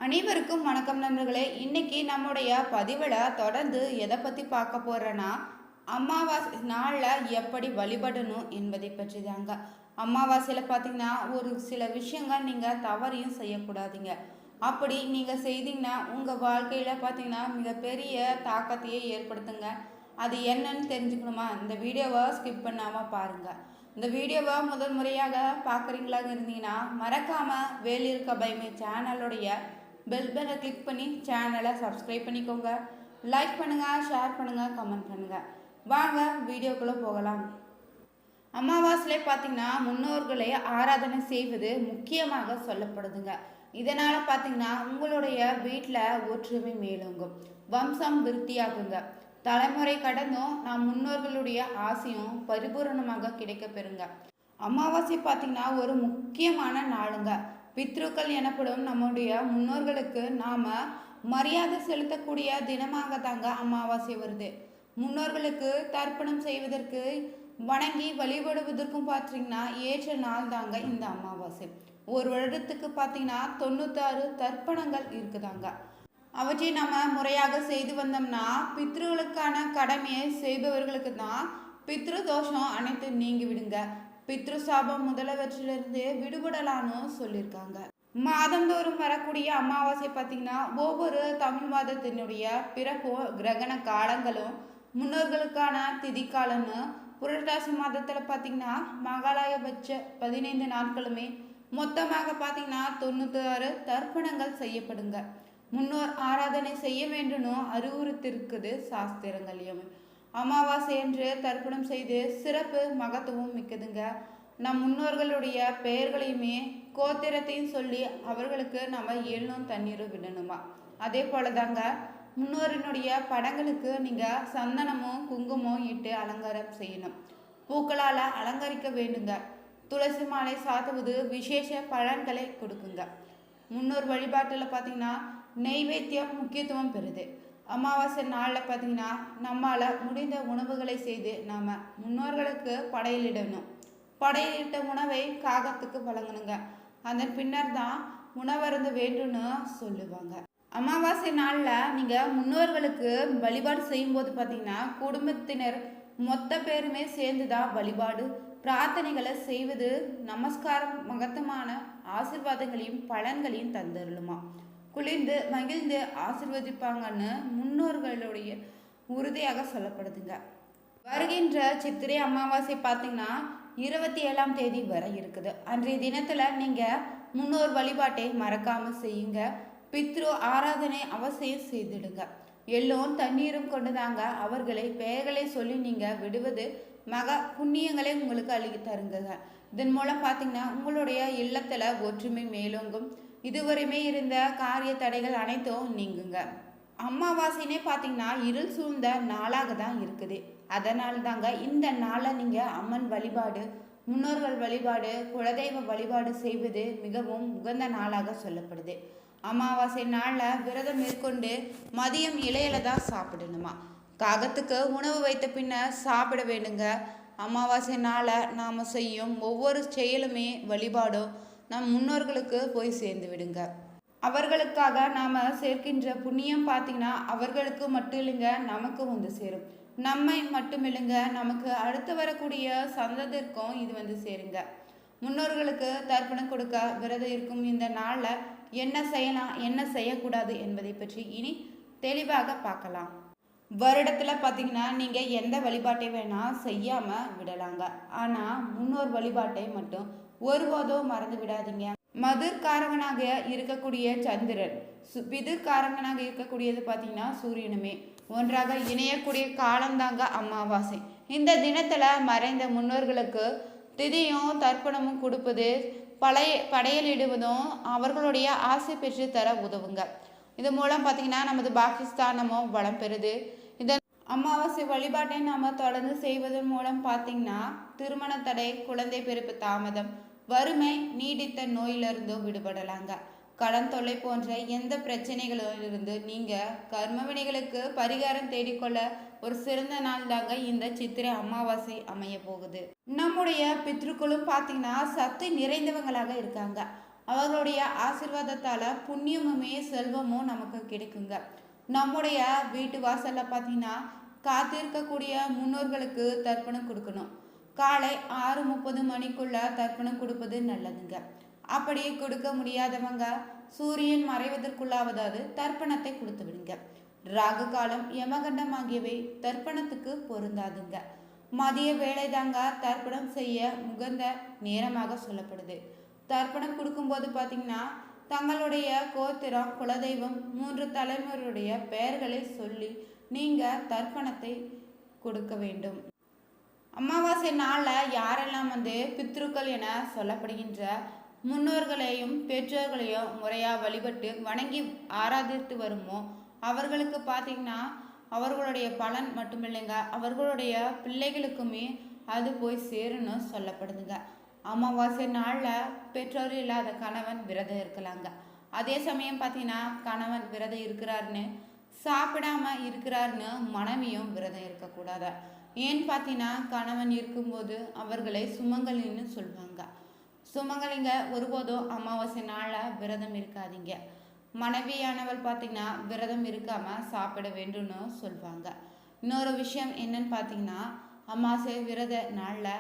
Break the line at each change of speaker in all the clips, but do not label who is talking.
அனைவருக்கும் வணக்கம் நண்பர்களே. இன்னைக்கு நம்முடைய பதிவில் தொடர்ந்து எதை பற்றி பார்க்க போகிறேன்னா, அமாவாசை நாளில் எப்படி வழிபடணும் என்பதை பற்றி தாங்க. அமாவாசையில் பார்த்தீங்கன்னா ஒரு சில விஷயங்கள் நீங்கள் தவறையும் செய்யக்கூடாதீங்க. அப்படி நீங்கள் செய்தீங்கன்னா உங்கள் வாழ்க்கையில் பார்த்தீங்கன்னா மிகப்பெரிய தாக்கத்தையே ஏற்படுத்துங்க. அது என்னன்னு தெரிஞ்சுக்கணுமா? இந்த வீடியோவை ஸ்கிப் பண்ணாமல் பாருங்கள். இந்த வீடியோவை முதல் முறையாக பார்க்குறீங்களாக இருந்தீங்கன்னா மறக்காமல் வேலியிருக்க பயமே சேனலுடைய பெல் பட்டனை கிளிக் பண்ணி சேனலை சப்ஸ்கிரைப் பண்ணிக்கோங்க. லைக் பண்ணுங்கள், ஷேர் பண்ணுங்கள், கமெண்ட் பண்ணுங்கள். வாங்க வீடியோக்குள்ளே போகலாம். அமாவாசையிலே பார்த்தீங்கன்னா முன்னோர்களை ஆராதனை செய்வது முக்கியமாக சொல்லப்படுதுங்க. இதனால் பார்த்தீங்கன்னா உங்களுடைய வீட்டில் ஒற்றுமை மேலோங்கும், வம்சம் விருத்தியாகுங்க. தலைமுறை கடந்தும் நம் முன்னோர்களுடைய ஆசையும் பரிபூரணமாக கிடைக்க பெறுங்க. அமாவாசை பார்த்தீங்கன்னா ஒரு முக்கியமான நாளுங்க. பித்ருக்கள் எனப்படும் நம்முடைய முன்னோர்களுக்கு நாம் மரியாதை செலுத்தக்கூடிய தினமாக தாங்க அமாவாசை வருது. முன்னோர்களுக்கு தர்ப்பணம் செய்வதற்கு வணங்கி வழிபடுவதற்கும் பார்த்தீங்கன்னா ஏற்ற நாள் தாங்க இந்த அமாவாசை. ஒரு வருடத்துக்கு பார்த்தீங்கன்னா 96 தர்ப்பணங்கள் இருக்குதாங்க. அவற்றை நம்ம முறையாக செய்து வந்தோம்னா பித்ருக்களுக்கான கடமையை செய்பவர்களுக்கு தான் பித்ரு தோஷம் அனைத்து நீங்கி விடுங்க. பித்ரு சாபம் முதலவற்றிலிருந்து விடுபடலான்னு சொல்லியிருக்காங்க. மாதந்தோறும் வரக்கூடிய அமாவாசை பார்த்தீங்கன்னா ஒவ்வொரு தமிழ் மாதத்தினுடைய பிறப்போ கிரகண காலங்களும் முன்னோர்களுக்கான திதி காலம்னு புரட்டாசி மாதத்தில் பார்த்தீங்கன்னா மகாலயபட்ச 15 நாட்களுமே மொத்தமாக பார்த்தீங்கன்னா 96 தர்ப்பணங்கள் செய்யப்படுங்க. முன்னோர் ஆராதனை செய்ய வேண்டும்னு அறிவுறுத்திருக்குது சாஸ்திரங்களையும். அமாவாசை என்று தர்ப்பணம் செய்து சிறப்பு மகத்துவம் மிக்கதுங்க. நம் முன்னோர்களுடைய பெயர்களையுமே கோத்திரத்தையும் சொல்லி அவர்களுக்கு நம்ம எள்ளும் தண்ணீரும் விடணுமா. அதே போல தாங்க முன்னோரினுடைய படங்களுக்கு நீங்கள் சந்தனமும் குங்குமம் இட்டு அலங்காரம் செய்யணும். பூக்களால் அலங்கரிக்க வேண்டுங்க. துளசி மாலை சாத்துவது விசேஷ பலன்களை கொடுக்குங்க. முன்னோர் வழிபாட்டில் பார்த்தீங்கன்னா நெய்வேத்தியம் முக்கியத்துவம் பெறுது. அமாவாசை நாளில் பார்த்தீங்கன்னா நம்மால் முடிந்த உணவுகளை செய்து நாம் முன்னோர்களுக்கு படையலிடணும். படையலிட்ட உணவை காகத்துக்கு வழங்கணுங்க. அதன் பின்னர் தான் உணவருந்து வேண்டும்னு சொல்லுவாங்க. அமாவாசை நாளில் நீங்கள் முன்னோர்களுக்கு வழிபாடு செய்யும்போது பார்த்தீங்கன்னா குடும்பத்தினர் மொத்த பேருமே சேர்ந்து தான் வழிபாடு பிரார்த்தனைகளை செய்வது நமஸ்காரம் மகத்தமான ஆசீர்வாதங்களையும் பலன்களையும் தந்தருளுமா. குளிர்ந்து மகிழ்ந்து ஆசீர்வதிப்பாங்கன்னு முன்னோர்களுடைய உறுதியாக சொல்லப்படுதுங்க. வருகின்ற சித்திரை அமாவாசை பார்த்தீங்கன்னா 27ஆம் தேதி வரை இருக்குது. அன்றைய தினத்தில் நீங்கள் முன்னோர் வழிபாட்டை மறக்காமல் செய்யுங்க. பித்ரு ஆராதனை அவசியம் செய்திடுங்க. எள்ளும் தண்ணீரும் கொண்டுதாங்க அவர்களை பெயர்களை சொல்லி நீங்கள் விடுவது மக புண்ணியங்களை உங்களுக்கு அள்ளி தருங்க. இதன் மூலம் பார்த்தீங்கன்னா உங்களுடைய இல்லத்தில் ஒற்றுமை மேலோங்கும். இதுவரையுமே இருந்த காரிய தடைகள் அனைத்தும் நீங்குங்க. அமாவாசைனே பார்த்தீங்கன்னா இருள் சூழ்ந்த நாளாக தான் இருக்குது. அதனால தாங்க இந்த நாளை நீங்கள் அம்மன் வழிபாடு, முன்னோர்கள் வழிபாடு, குலதெய்வ வழிபாடு செய்வது மிகவும் உகந்த நாளாக சொல்லப்படுது. அமாவாசை நாளில் விரதம் மேற்கொண்டு மதியம் இலையில தான் சாப்பிடணுமா. காகத்துக்கு உணவு வைத்த பின்னர் சாப்பிட வேண்டுங்க. அமாவாசை நாளை நாம் செய்யும் ஒவ்வொரு செயலுமே வழிபாடும் நம் முன்னோர்களுக்கு போய் சேர்ந்து விடுங்க. அவர்களுக்காக நாம் சேர்க்கின்ற புண்ணியம் பார்த்தீங்கன்னா அவர்களுக்கு மட்டும் இல்லைங்க, நமக்கு வந்து சேரும். நம்மை மட்டும் இல்லைங்க, நமக்கு அடுத்து வரக்கூடிய சந்ததிற்கும் இது வந்து சேருங்க. முன்னோர்களுக்கு தர்ப்பணம் கொடுக்க விரதம் இருக்கும் இந்த நாளில் என்ன செய்யலாம் என்ன செய்யக்கூடாது என்பதை பற்றி இனி தெளிவாக பார்க்கலாம். வருடத்தில் பார்த்தீங்கன்னா நீங்கள் எந்த வழிபாட்டை வேணால் செய்யாமல் விடலாங்க. ஆனால் முன்னோர் வழிபாட்டை மட்டும் ஒருபோதும் மறந்து விடாதீங்க. மதுர்காரகனாக இருக்கக்கூடிய சந்திரன், பிதுர்காரகனாக இருக்கக்கூடியது பார்த்தீங்கன்னா சூரியனுமே ஒன்றாக இணையக்கூடிய காலந்தாங்க அமாவாசை. இந்த தினத்தில் மறைந்த முன்னோர்களுக்கு திதியும் தர்ப்பணமும் கொடுப்பது படையலிடுவதும் அவர்களுடைய ஆசை பெற்று தர உதவுங்க. இது மூலம் பார்த்தீங்கன்னா நமது பாகிஸ்தானமும் வளம் பெறுது. இந்த அமாவாசை வழிபாட்டை நாம் தொடர்ந்து செய்வதன் மூலம் பார்த்தீங்கன்னா திருமண தடை, குழந்தை பிறப்பு தாமதம், வறுமை, நீடித்த நோயிலிருந்தும் விடுபடலாங்க. கடன் தொல்லை போன்ற எந்த பிரச்சனைகளிலிருந்து நீங்கள் கர்ம வினைகளுக்கு பரிகாரம் தேடிக்கொள்ள ஒரு சிறந்த நாள் தாங்க இந்த சித்திரை அமாவாசை அமைய போகுது. நம்முடைய பித்ருக்களும் பார்த்தீங்கன்னா சக்தி நிறைந்தவங்களாக இருக்காங்க. அவர்களுடைய ஆசீர்வாதத்தால் புண்ணியமுமே செல்வமும் நமக்கு கிடைக்குங்க. நம்முடைய வீட்டு வாசலில் பார்த்தீங்கன்னா காத்திருக்கக்கூடிய முன்னோர்களுக்கு தர்ப்பணம் கொடுக்கணும். காலை 6:30 மணிக்குள்ள தர்ப்பணம் கொடுப்பது நல்லதுங்க. அப்படி கொடுக்க முடியாதவங்க சூரியன் மறைவதற்குள்ளாவதாவது தர்ப்பணத்தை கொடுத்து விடுங்க. ராகு காலம், யமகண்டம் ஆகியவை தர்ப்பணத்துக்கு பொருந்தாதுங்க. மதிய வேலை தாங்க தர்ப்பணம் செய்ய உகந்த நேரமாக சொல்லப்படுது. தர்ப்பணம் கொடுக்கும்போது பார்த்தீங்கன்னா தங்களுடைய கோத்திரம், குலதெய்வம், 3 தலைமுறையுடைய பெயர்களை சொல்லி நீங்கள் தர்ப்பணத்தை கொடுக்க வேண்டும். அமாவாசை நாளில் யாரெல்லாம் பித்ருக்கள் என சொல்லப்படுகின்ற முன்னோர்களையும் பெற்றோர்களையும் முறையாக வழிபட்டு வணங்கி ஆராதித்து வருமோ அவர்களுக்கு பார்த்தீங்கன்னா அவர்களுடைய பலன் மட்டுமில்லைங்க, அவர்களுடைய பிள்ளைகளுக்குமே அது போய் சேருன்னு சொல்லப்படுதுங்க. அமாவாசை நாளில் பெற்றோர் இல்லாத கணவன் விரதம் இருக்கலாங்க. அதே சமயம் பார்த்தீங்கன்னா கணவன் விரதம் இருக்கிறாருன்னு சாப்பிடாம இருக்கிறாருன்னு மனைவியும் விரதம் இருக்கக்கூடாது. ஏன்னு பார்த்தீங்கன்னா கணவன் இருக்கும்போது அவர்களை சுமங்கலின்னு சொல்லுவாங்க. சுமங்கலிங்க ஒருபோதும் அமாவாசை நாளில் விரதம் இருக்காதீங்க. மனைவியானவள் பார்த்தீங்கன்னா விரதம் இருக்காமல் சாப்பிட வேண்டும்னு சொல்லுவாங்க. இன்னொரு விஷயம் என்னன்னு பார்த்தீங்கன்னா அமாவாசை விரத நாளில்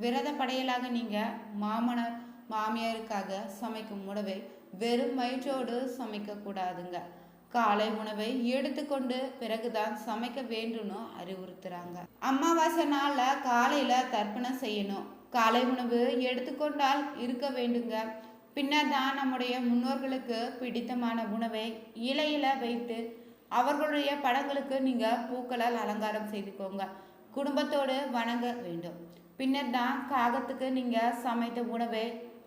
விரத படையலாக நீங்கள் மாமனார் மாமியாருக்காக சமைக்கும் உணவை வெறும் வயிற்றோடு சமைக்கக்கூடாதுங்க. காலை உணவை எடுத்துக்கொண்டு பிறகுதான் சமைக்க வேண்டும்னு அறிவுறுத்துறாங்க. அமாவாசை நாளில் காலையில் தர்ப்பணம் செய்யணும். காலை உணவு எடுத்துக்கொண்டால் இருக்க வேண்டுங்க. பின்னர் தான் நம்முடைய முன்னோர்களுக்கு பிடித்தமான உணவை இலையில வைத்து அவர்களுடைய படங்களுக்கு நீங்கள் பூக்களால் அலங்காரம் செய்துக்கோங்க. குடும்பத்தோடு வணங்க வேண்டும். பின்னர் தான் காகத்துக்கு நீங்கள் சமைத்த உணவை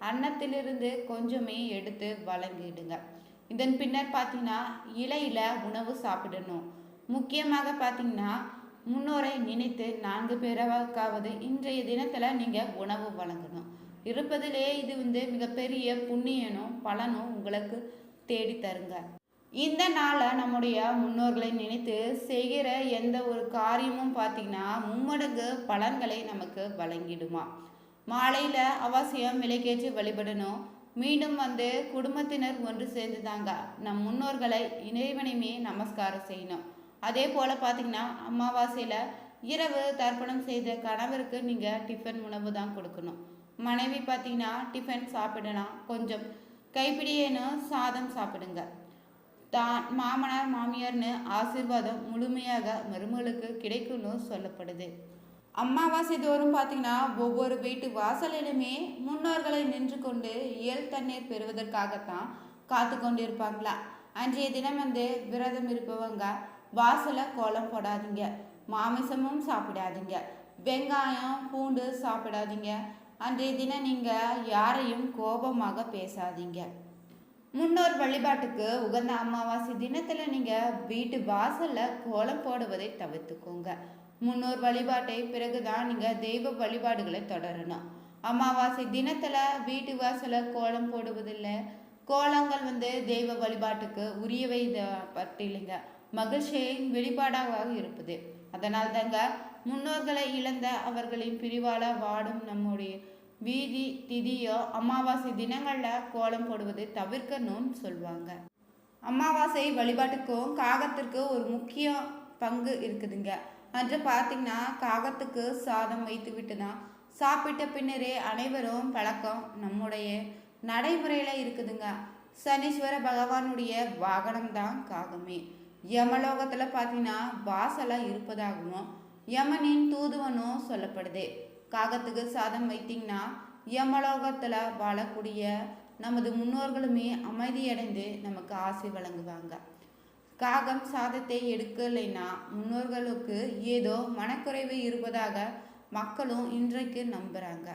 அன்னத்திலிருந்து கொஞ்சமே எடுத்து வழங்கிடுங்க. இதன் பின்னர் பார்த்தீங்கன்னா இலையில உணவு சாப்பிடணும். முக்கியமாக பார்த்தீங்கன்னா முன்னோரை நினைத்து 4 பேராவது இன்றைய தினத்தில் நீங்கள் உணவு வழங்கணும். இருப்பதிலே இது மிகப்பெரிய புண்ணியனும் பலனும் உங்களுக்கு தேடி தருங்க. இந்த நாளை நம்முடைய முன்னோர்களை நினைத்து செய்கிற எந்த ஒரு காரியமும் பார்த்தீங்கன்னா 3 மடங்கு பலன்களை நமக்கு வழங்கிடுமா. மாலையில் அவசியம் விலைக்கேற்றி வழிபடணும். மீண்டும் குடும்பத்தினர் ஒன்று சேர்ந்து தாங்க நம் முன்னோர்களை இறைவனையுமே நமஸ்காரம் செய்யணும். அதே போல் பார்த்தீங்கன்னா அமாவாசையில் இரவு தர்ப்பணம் செய்த கணவருக்கு நீங்கள் டிஃபன் உணவு தான் கொடுக்கணும். மனைவி பார்த்தீங்கன்னா டிஃபன் சாப்பிடலாம், கொஞ்சம் கைப்பிடியேன்னு சாதம் சாப்பிடுங்க. தான் மாமனார் மாமியார்னு ஆசீர்வாதம் முழுமையாக மருமகளுக்கு கிடைக்கும்னு சொல்லப்படுது. அமாவாசை தோறும் பார்த்தீங்கன்னா ஒவ்வொரு வீட்டு வாசலிலுமே முன்னோர்களை நின்று கொண்டு இயல் தண்ணீர் பெறுவதற்காகத்தான் காத்து கொண்டு இருப்பாங்களா. அன்றைய தினம் விரதம் இருப்பவங்க வாசலை கோலம் போடாதீங்க, மாமிசமும் சாப்பிடாதீங்க, வெங்காயம் பூண்டு சாப்பிடாதீங்க. அன்றைய தினம் நீங்கள் யாரையும் கோபமாக பேசாதீங்க. முன்னோர் வழிபாட்டுக்கு உகந்த அமாவாசை தினத்தில் நீங்கள் வீட்டு வாசலில் கோலம் போடுவதை தவிர்த்துக்கோங்க. முன்னோர் வழிபாட்டை பிறகுதான் நீங்கள் தெய்வ வழிபாடுகளை தொடரணும். அமாவாசை தினத்தில் வீட்டு வாசலில் கோலம் போடுவதில்லை. கோலங்கள் தெய்வ வழிபாட்டுக்கு உரியவை பட்டில்லைங்க, மகிழ்ச்சியின் வெளிப்பாடாக இருப்பது. அதனால் தாங்க முன்னோர்களை இழந்த அவர்களின் பிரிவால வாடும் நம்முடைய வீதி திதியோ அமாவாசை தினங்களில் கோலம் போடுவது தவிர்க்கணும் சொல்லுவாங்க. அமாவாசை வழிபாட்டுக்கும் காகத்திற்கு ஒரு முக்கிய பங்கு இருக்குதுங்க. அன்று பார்த்தீங்கன்னா காகத்துக்கு சாதம் வைத்து விட்டு தான் சாப்பிட்ட பின்னரே அனைவரும் பழக்கம் நம்முடைய நடைமுறையில் இருக்குதுங்க. சனீஸ்வர பகவானுடைய வாகனம் தான் காகமே. யமலோகத்தில் பார்த்தீங்கன்னா வாசலாக இருப்பதாகவும் யமனின் தூதுவனும் சொல்லப்படுது. காகத்துக்கு சாதம் வைத்தீங்கன்னா யமலோகத்தில் வாழக்கூடிய நமது முன்னோர்களுமே அமைதியடைந்து நமக்கு ஆசை வழங்குவாங்க. காகம் சாதத்தை எடுக்கலைன்னா முன்னோர்களுக்கு ஏதோ மனக்குறைவு இருப்பதாக மக்களும் இன்றைக்கு நம்புகிறாங்க.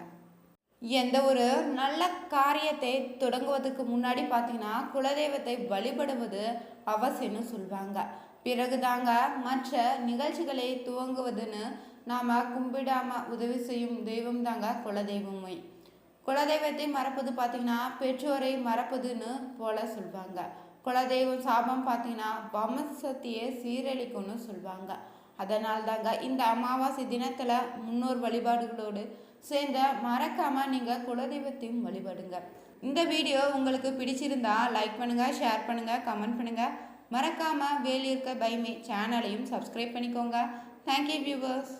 எந்த ஒரு நல்ல காரியத்தை தொடங்குவதற்கு முன்னாடி பார்த்தீங்கன்னா குலதெய்வத்தை வழிபடுவது அவசியம்னு சொல்லுவாங்க. பிறகுதாங்க மற்ற நிகழ்ச்சிகளை துவங்குவதுன்னு நாம் கும்பிடாமல் உதவி செய்யும் தெய்வம் தாங்க குலதெய்வமே. குலதெய்வத்தை மறப்பது பார்த்தீங்கன்னா பெற்றோரை மறப்பதுன்னு போல சொல்லுவாங்க. குலதெய்வம் சாபம் பார்த்தீங்கன்னா வம்சத்தையே சீரழிக்கும்னு சொல்லுவாங்க. அதனால் தாங்க இந்த அமாவாசை தினத்தில் முன்னோர் வழிபாடுகளோடு சேர்ந்த மறக்காமல் நீங்கள் குலதெய்வத்தையும் வழிபடுங்க. இந்த வீடியோ உங்களுக்கு பிடிச்சிருந்தா லைக் பண்ணுங்கள், ஷேர் பண்ணுங்கள், கமெண்ட் பண்ணுங்கள். மறக்காமல் வேலியிருக்க பைமே சேனலையும் சப்ஸ்கிரைப் பண்ணிக்கோங்க. Thank you viewers.